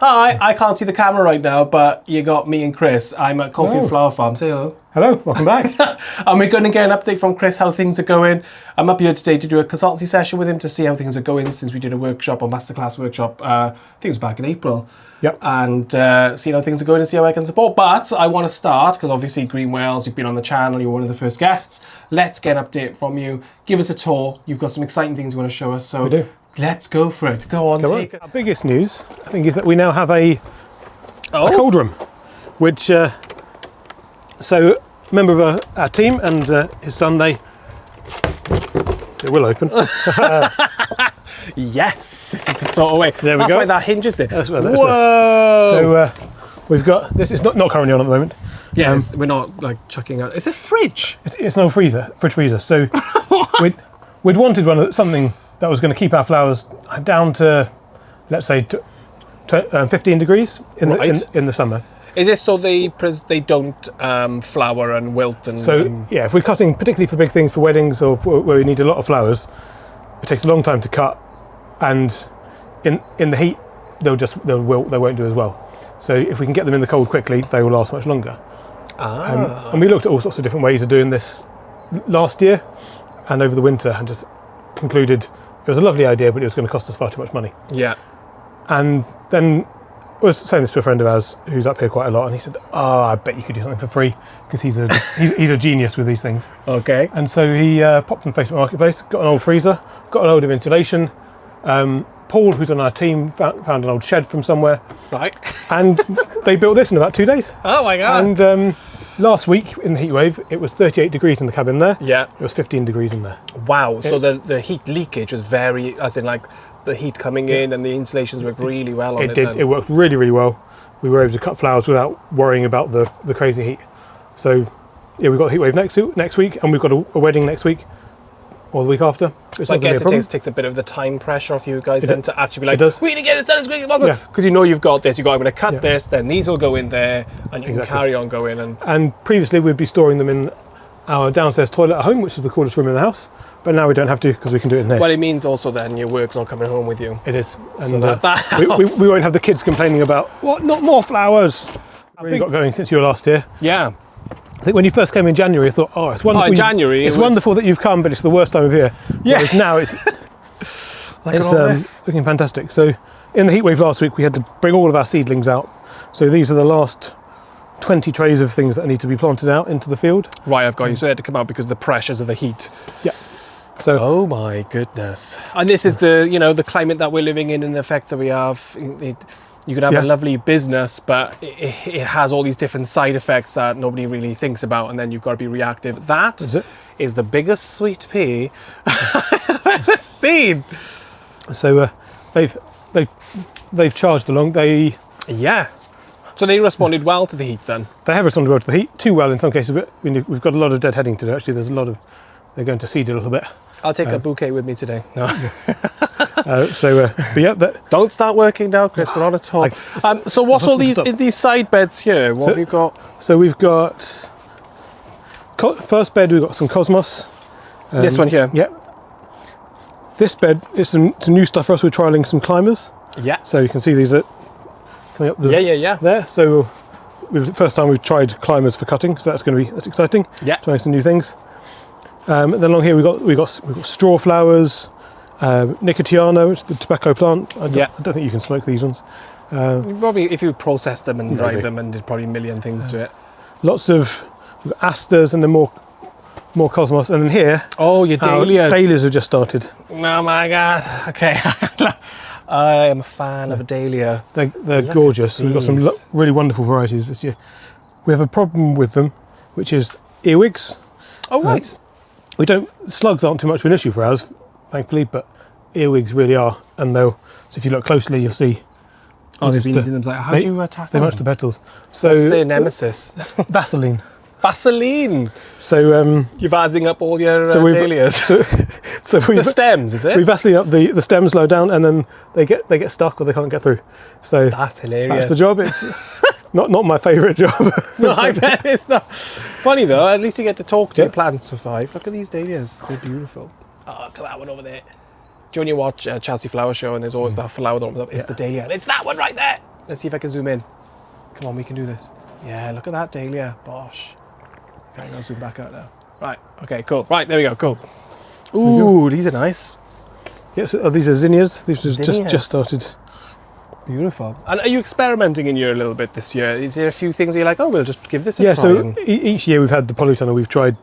Hi, I can't see the camera right now, but you got me and Chris. I'm at Coalfield Flower Farm. Say hello. Hello, welcome back. And we're going to get an update from Chris, how things are going. I'm up here today to do a consultancy session with him to see how things are going since we did a workshop, or masterclass workshop, I think it was back in April. Yep. And see how things are going and see how I can support. But I want to start, because obviously GreenWales, you've been on the channel, you're one of the first guests. Let's get an update from you. Give us a tour. You've got some exciting things you want to show us. So We do. Let's go for it. Go on, take it. Our biggest news, I think, is that we now have a cold room, which, so a member of our team and his son, it will open. Yes, this is the sort of way. There we That's go. why that hinges there. That's where Whoa! So we've got, this is not currently on at the moment. Yeah, we're not like chucking out. It's a fridge. It's an old fridge freezer. So we'd wanted something that was going to keep our flowers down to, let's say, 15 degrees in the summer. Is this so they don't flower and wilt and? So yeah, if we're cutting particularly for big things, for weddings or where we need a lot of flowers, it takes a long time to cut, and in the heat they'll wilt. They won't do as well. So if we can get them in the cold quickly, they will last much longer. And we looked at all sorts of different ways of doing this last year and over the winter, and just concluded it was a lovely idea, but it was going to cost us far too much money. Yeah. And then I was saying this to a friend of ours who's up here quite a lot, and he said, "Oh, I bet you could do something for free," because he's a genius with these things. Okay. And so he popped on Facebook Marketplace, got an old freezer, got a load of insulation. Paul, who's on our team, found an old shed from somewhere. Right. And they built this in about 2 days. Oh my God. And last week in the heat wave, it was 38 degrees in the cabin there. Yeah. It was 15 degrees in there. Wow. So the heat leakage was very, as in like the heat coming in, and the insulations worked really well on it. It worked really, really well. We were able to cut flowers without worrying about the crazy heat. So yeah, we've got a heat wave next week, and we've got a wedding next week or the week after. So I guess it takes a bit of the time pressure off you guys then to actually be like, we need to get this done as quick as possible. Because you know you've got this, I'm going to cut this, then these will go in there, and you can carry on going. And previously we'd be storing them in our downstairs toilet at home, which is the coolest room in the house. But now we don't have to, because we can do it in there. Well, it means also then your work's not coming home with you. It is. And so that we won't have the kids complaining about, what, not more flowers? I've really got going since you were last here. Yeah. I think when you first came in January, I thought, oh, it's wonderful. In January, it's wonderful that you've come, but it's the worst time of year. Yeah. Whereas now it's looking fantastic. So in the heat wave last week, we had to bring all of our seedlings out. So these are the last 20 trays of things that need to be planted out into the field. Right, I've got you. So they had to come out because of the pressures of the heat. Yeah. So, oh my goodness. And this is the climate that we're living in, and the effects that we have. You could have a lovely business, but it has all these different side effects that nobody really thinks about, and then you've got to be reactive. That is the biggest sweet pea I've ever seen. So they've charged along. So they responded well to the heat then? They have responded well to the heat, too well in some cases, but we've got a lot of deadheading to do. Actually, there's a lot of, they're going to seed a little bit. I'll take a bouquet with me today. No. But yeah, don't start working now, Chris. We're not at all. So what's all these side beds here? What have you got? So we've got first bed. We've got some cosmos. This one here. Yeah. This bed is some new stuff for us. We're trialing some climbers. Yeah. So you can see these are coming up. There. So the first time we've tried climbers for cutting. So that's exciting. Yeah. Trying some new things. And then along here we've got straw flowers, nicotiana, which is the tobacco plant. I don't think you can smoke these ones. Probably if you process them and dry them, and there's probably a million things to it. Lots of asters, and then more cosmos. And then here, your dahlias. Dahlias have just started. Oh my God! Okay, I am a fan of a dahlia. They're gorgeous. We've got some really wonderful varieties this year. We have a problem with them, which is earwigs. Oh right. Slugs aren't too much of an issue for us, thankfully, but earwigs really are. And so if you look closely, you'll see. They've been eating them. How do you attack them? They munch the petals. So what's their nemesis? Vaseline. Vaseline. So you're vazzing up all your dahlias. So the stems, is it? We Vaseline up the stems low down, and then they get stuck or they can't get through. So that's hilarious. That's the job. It's not my favourite job. No, I bet it's not. Funny though, at least you get to talk to your plants survive. Look at these dahlias, they're beautiful. Oh, look at that one over there. Do you when you watch Chelsea Flower Show and there's always that flower that opens up? It's the dahlia. And it's that one right there. Let's see if I can zoom in. Come on, we can do this. Yeah, look at that dahlia. Bosh. Okay, I'm going to zoom back out now. Right, okay, cool. Right, there we go, cool. Ooh, these are nice. Yes, these are zinnias. These just started. Beautiful. And are you experimenting in here a little bit this year? Is there a few things you're like, oh, we'll just give this a try? So each year we've had the polytunnel, we've tried,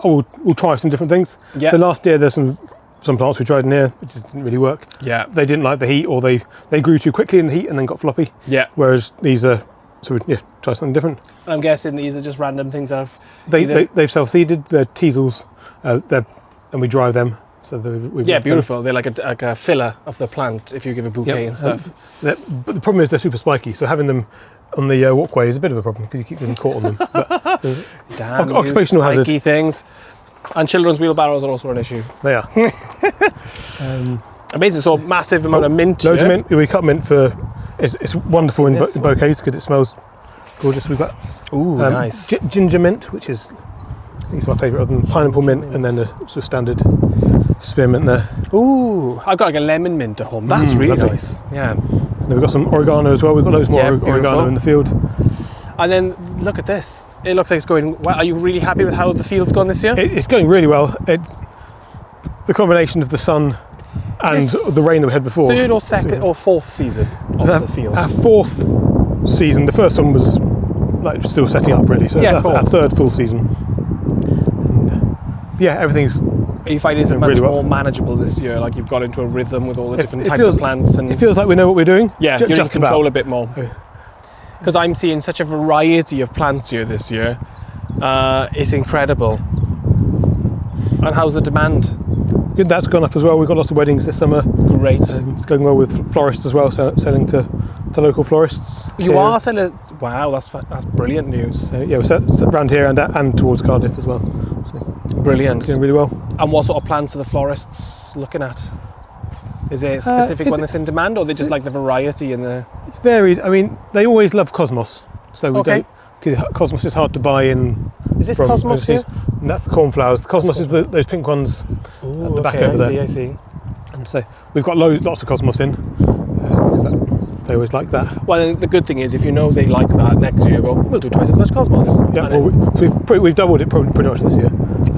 we'll try some different things. Yeah. So last year there's some plants we tried in here, which didn't really work. Yeah. They didn't like the heat, or they grew too quickly in the heat and then got floppy. Yeah. Whereas these are, so we try something different. I'm guessing these are just random things that have... They've self-seeded, they're teasels, and we dry them. So beautiful. They're like a filler of the plant if you give a bouquet and stuff. But the problem is they're super spiky, so having them on the walkway is a bit of a problem because you keep getting caught on them. But, damn, occupational spiky hazard things. And children's wheelbarrows are also an issue. They are. Amazing. So massive amount of mint. Loads of mint. We cut mint for. It's wonderful in bouquets because it smells gorgeous. We've got nice ginger mint, which is, I think it's my favourite, other than pineapple mint, and then the sort of standard spearmint there. Ooh, I've got like a lemon mint at home. That's really lovely. nice. Yeah. Then we've got some oregano as well. We've got loads more oregano in the field. And then look at this. It looks like it's going well. Are you really happy with how the field's gone this year? It's going really well. The combination of the sun and the rain that we had before. Third or second or fourth season of the field? Our fourth season. The first one was like still setting up really. So it's our third full season. And, everything's... Are you finding it much more manageable this year? Like you've got into a rhythm with all the different types of plants, and it feels like we know what we're doing. Yeah, you're just in control about a bit more. Because I'm seeing such a variety of plants here this year. It's incredible. And how's the demand? Good, that's gone up as well. We've got lots of weddings this summer. Great. It's going well with florists as well, selling to local florists. You are selling. Wow, that's brilliant news. We're set around here and towards Cardiff as well. So brilliant. It's doing really well. And what sort of plants are the florists looking at? Is there a specific one that's in demand, or they just like the variety and the... It's varied. I mean, they always love cosmos, so we don't... Because cosmos is hard to buy in... Is this cosmos here? And that's the cornflowers. The cosmos is those pink ones at the back over there. I see. And so we've got lots of cosmos in, because they always like that. Well, the good thing is, if you know they like that, next year you go, we'll do twice as much cosmos. Yeah, well, we've doubled it pretty much this year.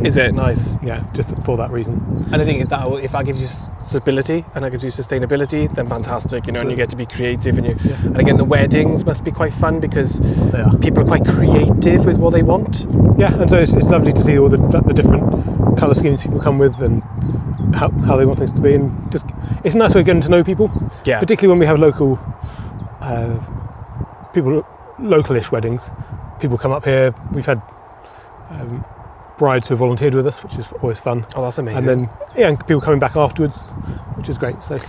Is it? Nice. Yeah, just for that reason. And the thing is that if that gives you stability and that gives you sustainability, then fantastic, and you get to be creative. And again, the weddings must be quite fun because people are quite creative with what they want. Yeah, and so it's lovely to see all the different colour schemes people come with and how they want things to be. And just it's a nice way of getting to know people. Yeah. Particularly when we have local local-ish weddings. People come up here. We've had brides who have volunteered with us, which is always fun. Oh, that's amazing. And then and people coming back afterwards, which is great. So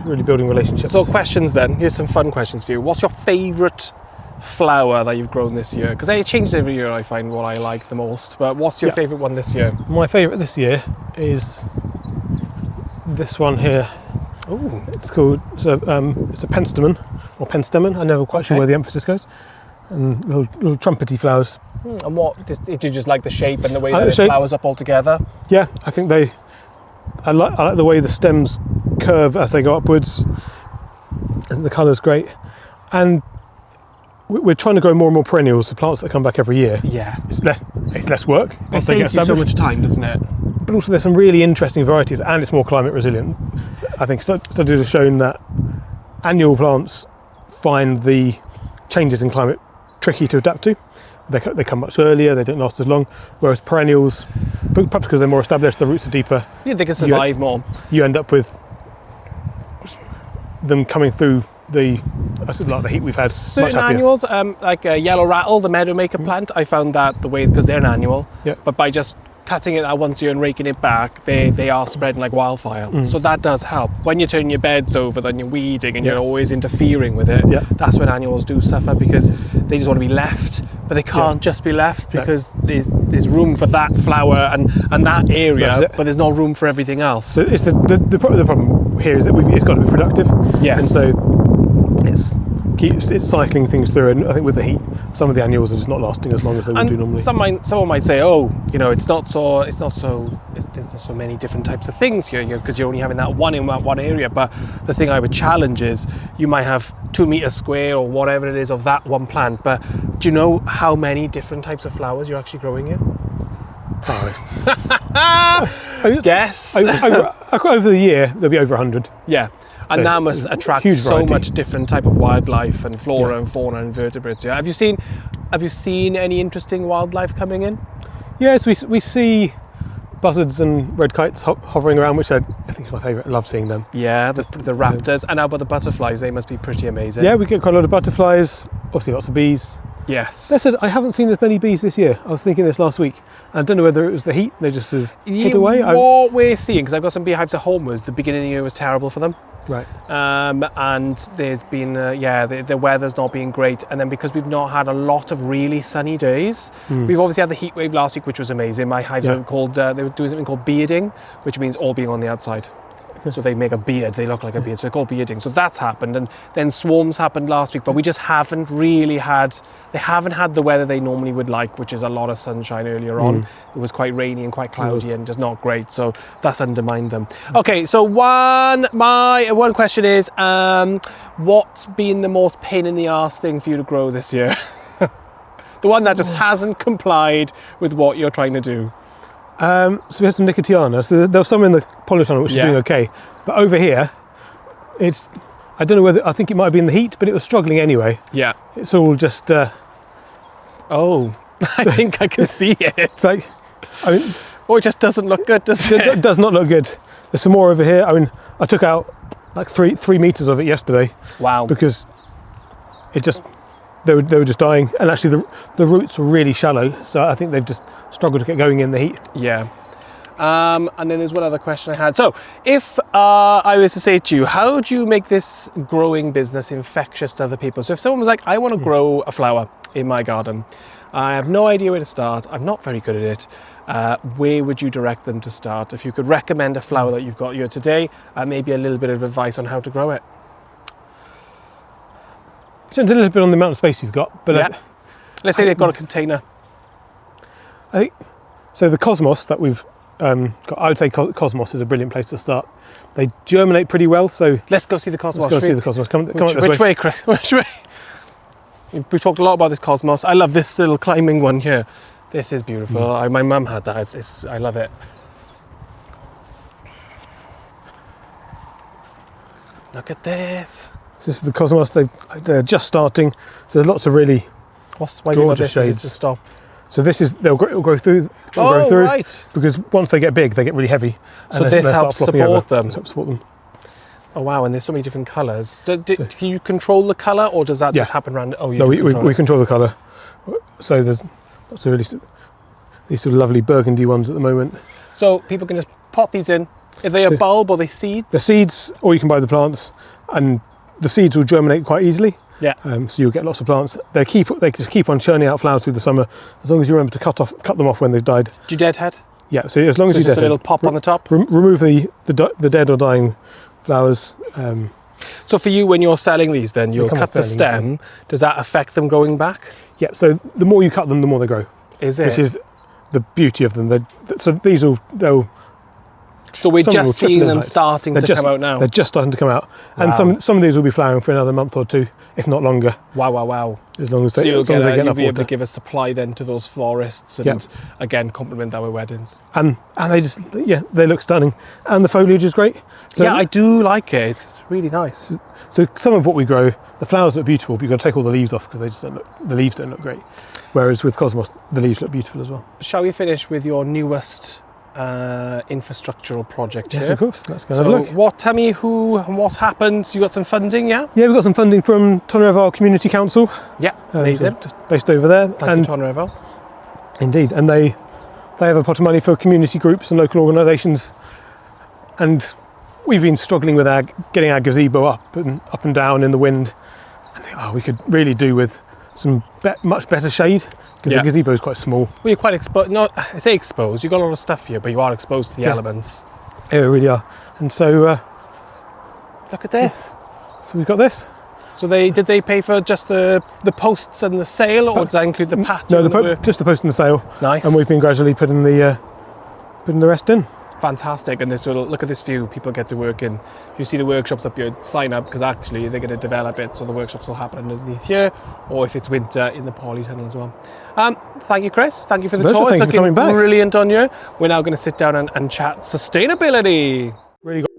really building relationships. So questions then. Here's some fun questions for you. What's your favourite flower that you've grown this year? Because it changes every year, I find, what I like the most. But what's your favourite one this year? My favourite this year is this one here. Oh, it's called it's a penstemon or penstemon. I'm never quite sure where the emphasis goes. And little trumpety flowers. And what did you just like the shape and the way that it flowers up all together? Yeah, I think I like the way the stems curve as they go upwards. And the colour's great. And we're trying to grow more and more perennials, the plants that come back every year. Yeah, it's less work. It saves you so much time, doesn't it? But also there's some really interesting varieties, and it's more climate resilient. I think studies have shown that annual plants find the changes in climate tricky to adapt to. They come much earlier, they don't last as long, whereas perennials, perhaps because they're more established, the roots are deeper. Yeah, they can survive more. You end up with them coming through the heat we've had. Certain annuals, like a yellow rattle, the meadowmaker plant, I found that the way, because they're an annual, but by just cutting it out once a year and raking it back, they are spreading like wildfire. So that does help. When you're turning your beds over, then you're weeding and you're always interfering with it. That's when annuals do suffer, because they just want to be left, but they can't just be left because there's room for that flower and that area, but there's no room for everything else. So it's the problem here is that it's got to be productive. Yes. And so it's cycling things through, and I think with the heat, some of the annuals are just not lasting as long as they would do normally. Someone might say, oh, there's not so many different types of things here, because you're only having that one in that one area. But the thing I would challenge is you might have 2 meters square or whatever it is of that one plant, but do you know how many different types of flowers you're actually growing here? Guess. Over the year, there'll be over 100. Yeah. And that must attract so much different type of wildlife and flora and fauna and vertebrates. Yeah. Have you seen any interesting wildlife coming in? Yes, we see buzzards and red kites hovering around, which I think is my favourite. I love seeing them. Yeah, the raptors. And how about the butterflies? They must be pretty amazing. Yeah, we get quite a lot of butterflies. Obviously, lots of bees. Yes. That said, I haven't seen as many bees this year. I was thinking this last week. I don't know whether it was the heat. They just sort of hid away. What we're seeing, because I've got some beehives at home, was the beginning of the year was terrible for them. Right. And there's been, the weather's not been great. And then because we've not had a lot of really sunny days, we've obviously had the heat wave last week, which was amazing. My hives are called, they were doing something called bearding, which means all being on the outside. So they make a beard, they look like a beard, so they're called bearding. So that's happened, and then swarms happened last week, but we just haven't really had the weather they normally would like, which is a lot of sunshine earlier on. It was quite rainy and quite cloudy and just not great, so that's undermined them. Okay, so one question is, what's been the most pain in the arse thing for you to grow this year? The one that just hasn't complied with what you're trying to do. So we had some Nicotiana. So there was some in the polytunnel which is doing okay, but over here, I don't know whether, I think it might have been the heat, but it was struggling anyway. Yeah. It's all just. I think I can see it. It's like, it just doesn't look good, does it? It does not look good. There's some more over here. I took out like three meters of it yesterday. Wow. Because they were just dying, and actually the roots were really shallow, so I think they've just struggled to get going in the heat. Yeah. And then there's one other question I had. So if I was to say to you, how do you make this growing business infectious to other people? So if someone was like, I want to grow a flower in my garden, I have no idea where to start, I'm not very good at it, where would you direct them to start? If you could recommend a flower that you've got here today, and maybe a little bit of advice on how to grow it. It depends a little bit on the amount of space you've got, but let's say they've got a container. I think so. The Cosmos that we've got, I would say Cosmos is a brilliant place to start. They germinate pretty well, so let's go see the Cosmos. Let's go see the Cosmos. Come which way, Chris? Which way? We've talked a lot about this Cosmos. I love this little climbing one here. This is beautiful. My mum had that. I love it. Look at this. This is the Cosmos. They're just starting, so there's lots of really gorgeous shades. To stop. So this is they'll grow through. Right. Because once they get big, they get really heavy. So this helps support them. Helps support them. Oh wow! And there's so many different colours. Can you control the colour, or does that just happen random? Oh, we control the colour. So there's lots of really these sort of lovely burgundy ones at the moment. So people can just pot these in. Are they a bulb or are they seeds? They're seeds, or you can buy the plants, and the seeds will germinate quite easily. Yeah. So you'll get lots of plants. They just keep on churning out flowers through the summer, as long as you remember to cut them off when they've died. Do you deadhead? Yeah. So as long as you deadhead. Just a little pop on the top. Remove the dead or dying flowers. So for you, when you're selling these, then you'll cut the stem. Easily. Does that affect them growing back? Yeah. So the more you cut them, the more they grow. Is it? Which is the beauty of them. So they'll. So we're just seeing them starting to come out now. They're just starting to come out, and some of these will be flowering for another month or two, if not longer. Wow! As long as they get enough water. You'll be able to give a supply then to those florists, and again complement that with weddings. And they just they look stunning, and the foliage is great. So, I do like it. It's really nice. So some of what we grow, the flowers look beautiful, but you've got to take all the leaves off because they just don't look. The leaves don't look great. Whereas with Cosmos, the leaves look beautiful as well. Shall we finish with your newest infrastructural project here? Yes, of course. Let's go have a look. Tell me who and what happened. You got some funding, yeah? Yeah, we've got some funding from Tonreval Community Council. Yeah, amazing. Just based over there. Thank you, Tonreval. Indeed, and they have a pot of money for community groups and local organisations. And we've been struggling with getting our gazebo up and down in the wind. And we could really do with some much better shade. Because the gazebo is quite small. Well, you're quite exposed. I say exposed. You've got a lot of stuff here, but you are exposed to the elements. Yeah, we really are. And so, look at this. So we've got this. So did they pay for just the posts and the sail, or does that include the patch? No, just the post and the sail. Nice. And we've been gradually putting the rest in. Fantastic. And look at this view. People get to work in. If you see the workshops up here, sign up, because actually they're going to develop it, so the workshops will happen underneath here, or if it's winter, in the polytunnel as well. Thank you, Chris. Thank you for the tour. Thank you for coming back. Brilliant on you. We're now going to sit down and chat sustainability. Really got